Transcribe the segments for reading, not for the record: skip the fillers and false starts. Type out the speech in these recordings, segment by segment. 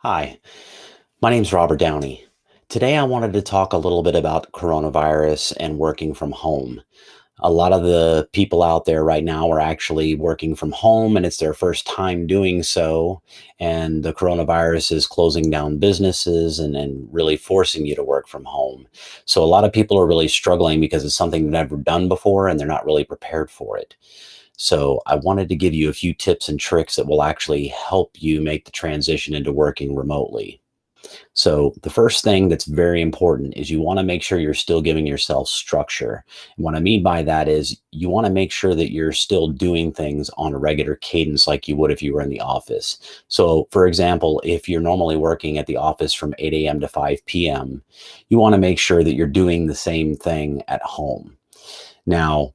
Hi, my name's Robert Downey. Today I wanted to talk a little bit about coronavirus and working from home. A lot of the people out there right now are actually working from home and it's their first time doing so. And the coronavirus is closing down businesses and really forcing you to work from home. So a lot of people are really struggling because it's something they've never done before and they're not really prepared for it. So I wanted to give you a few tips and tricks that will actually help you make the transition into working remotely. So the first thing that's very important is you want to make sure you're still giving yourself structure. And what I mean by that is you want to make sure that you're still doing things on a regular cadence like you would if you were in the office. So for example, if you're normally working at the office from 8 a.m. to 5 p.m., you want to make sure that you're doing the same thing at home. Now,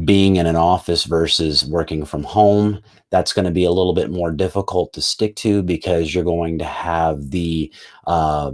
being in an office versus working from home, that's going to be a little bit more difficult to stick to because you're going to have the uh,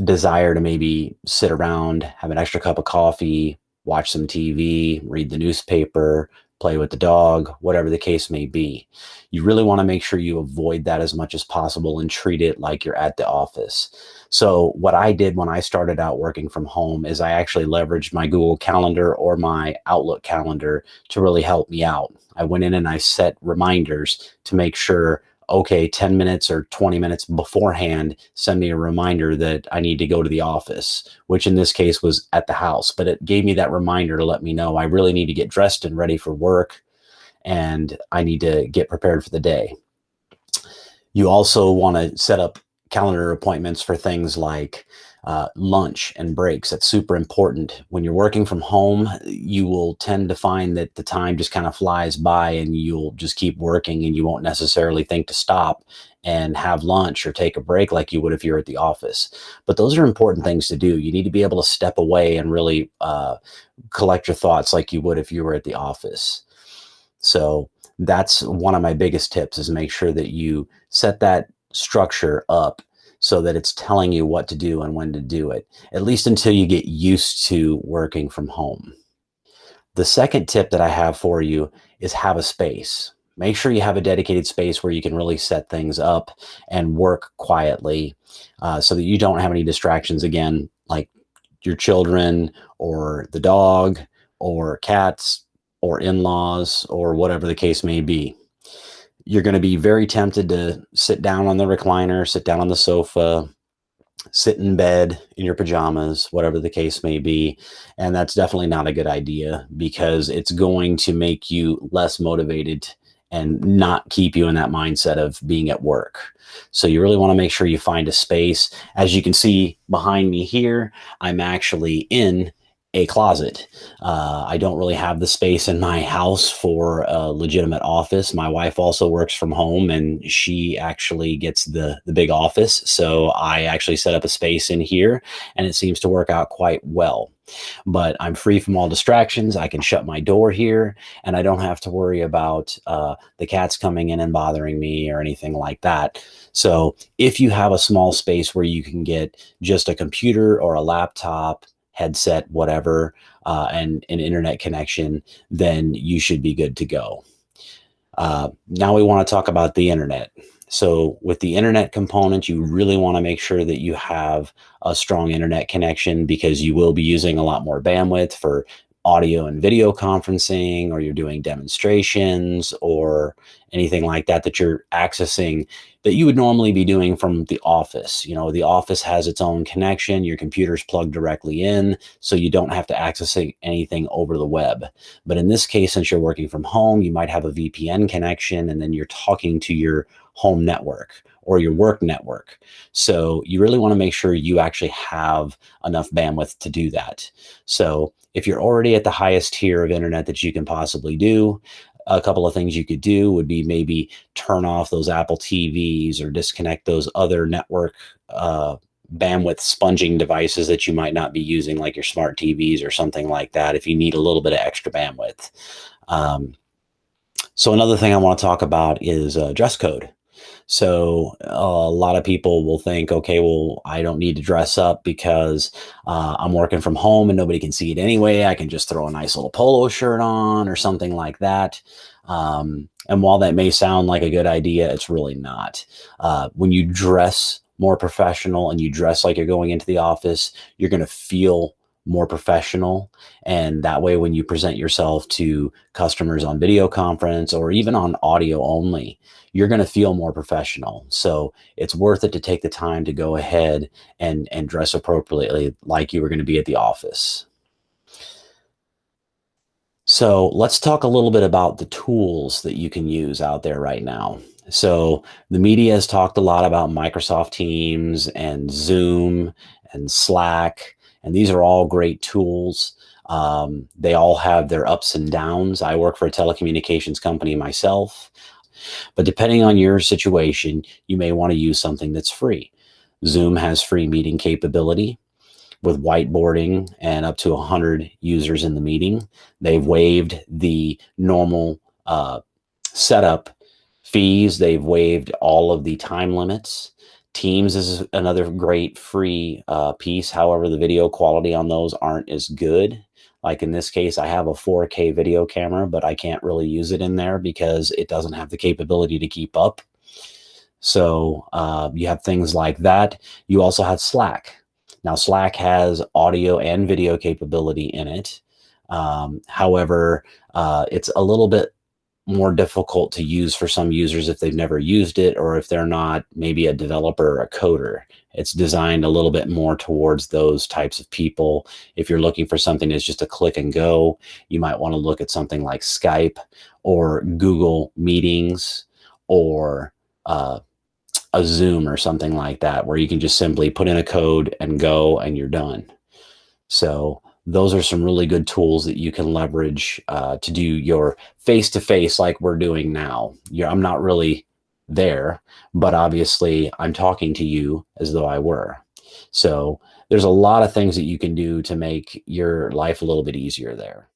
desire to maybe sit around, have an extra cup of coffee, watch some TV, read the newspaper, play with the dog, whatever the case may be. You really want to make sure you avoid that as much as possible and treat it like you're at the office. So what I did when I started out working from home is I actually leveraged my Google Calendar or my Outlook calendar to really help me out. I went in and I set reminders to make sure, okay, 10 minutes or 20 minutes beforehand, send me a reminder that I need to go to the office, which in this case was at the house. But it gave me that reminder to let me know I really need to get dressed and ready for work and I need to get prepared for the day. You also want to set up calendar appointments for things like lunch and breaks. That's super important. When you're working from home, you will tend to find that the time just kind of flies by and you'll just keep working and you won't necessarily think to stop and have lunch or take a break like you would if you're at the office. But those are important things to do. You need to be able to step away and really collect your thoughts like you would if you were at the office. So that's one of my biggest tips is make sure that you set that structure up so that it's telling you what to do and when to do it, at least until you get used to working from home. The second tip that I have for you is have a space. Make sure you have a dedicated space where you can really set things up and work quietly so that you don't have any distractions again, like your children or the dog or cats or in-laws or whatever the case may be. You're going to be very tempted to sit down on the recliner, sit down on the sofa, sit in bed in your pajamas, whatever the case may be. And that's definitely not a good idea because it's going to make you less motivated and not keep you in that mindset of being at work. So you really want to make sure you find a space. As you can see behind me here, I'm actually in a closet. I don't really have the space in my house for a legitimate office. My wife also works from home and she actually gets the big office. So I actually set up a space in here and it seems to work out quite well. But I'm free from all distractions. I can shut my door here and I don't have to worry about the cats coming in and bothering me or anything like that. So if you have a small space where you can get just a computer or a laptop, headset, whatever, and an internet connection, then you should be good to go. Now we want to talk about the internet. So with the internet component, you really want to make sure that you have a strong internet connection because you will be using a lot more bandwidth for audio and video conferencing, or you're doing demonstrations or anything like that that you're accessing that you would normally be doing from the office. You know, the office has its own connection, your computer's plugged directly in, so you don't have to access anything over the web. But in this case, since you're working from home, you might have a VPN connection and then you're talking to your home network or your work network. So you really want to make sure you actually have enough bandwidth to do that. So if you're already at the highest tier of internet that you can possibly do, a couple of things you could do would be maybe turn off those Apple TVs or disconnect those other network bandwidth sponging devices that you might not be using, like your smart TVs or something like that, if you need a little bit of extra bandwidth. So another thing I want to talk about is dress code. So a lot of people will think, okay, well, I don't need to dress up because I'm working from home and nobody can see it anyway. I can just throw a nice little polo shirt on or something like that. And while that may sound like a good idea, it's really not. When you dress more professional and you dress like you're going into the office, you're going to feel more professional. And that way, when you present yourself to customers on video conference or even on audio only, you're going to feel more professional. So it's worth it to take the time to go ahead and dress appropriately like you were going to be at the office. So let's talk a little bit about the tools that you can use out there right now. So the media has talked a lot about Microsoft Teams and Zoom and Slack, and these are all great tools. They all have their ups and downs. I work for a telecommunications company myself, but depending on your situation, you may want to use something that's free. Zoom has free meeting capability with whiteboarding and up to 100 users in the meeting. They've waived the normal setup fees. They've waived all of the time limits. Teams is another great free piece. However, the video quality on those aren't as good. Like in this case, I have a 4K video camera, but I can't really use it in there because it doesn't have the capability to keep up. So you have things like that. You also have Slack. Now, Slack has audio and video capability in it. However, it's a little bit more difficult to use for some users if they've never used it or if they're not maybe a developer or a coder. It's designed a little bit more towards those types of people. If you're looking for something that's just a click and go, you might want to look at something like Skype or Google Meetings or a Zoom or something like that, where you can just simply put in a code and go and you're done. So those are some really good tools that you can leverage to do your face-to-face like we're doing now. I'm not really there, but obviously I'm talking to you as though I were. So there's a lot of things that you can do to make your life a little bit easier there.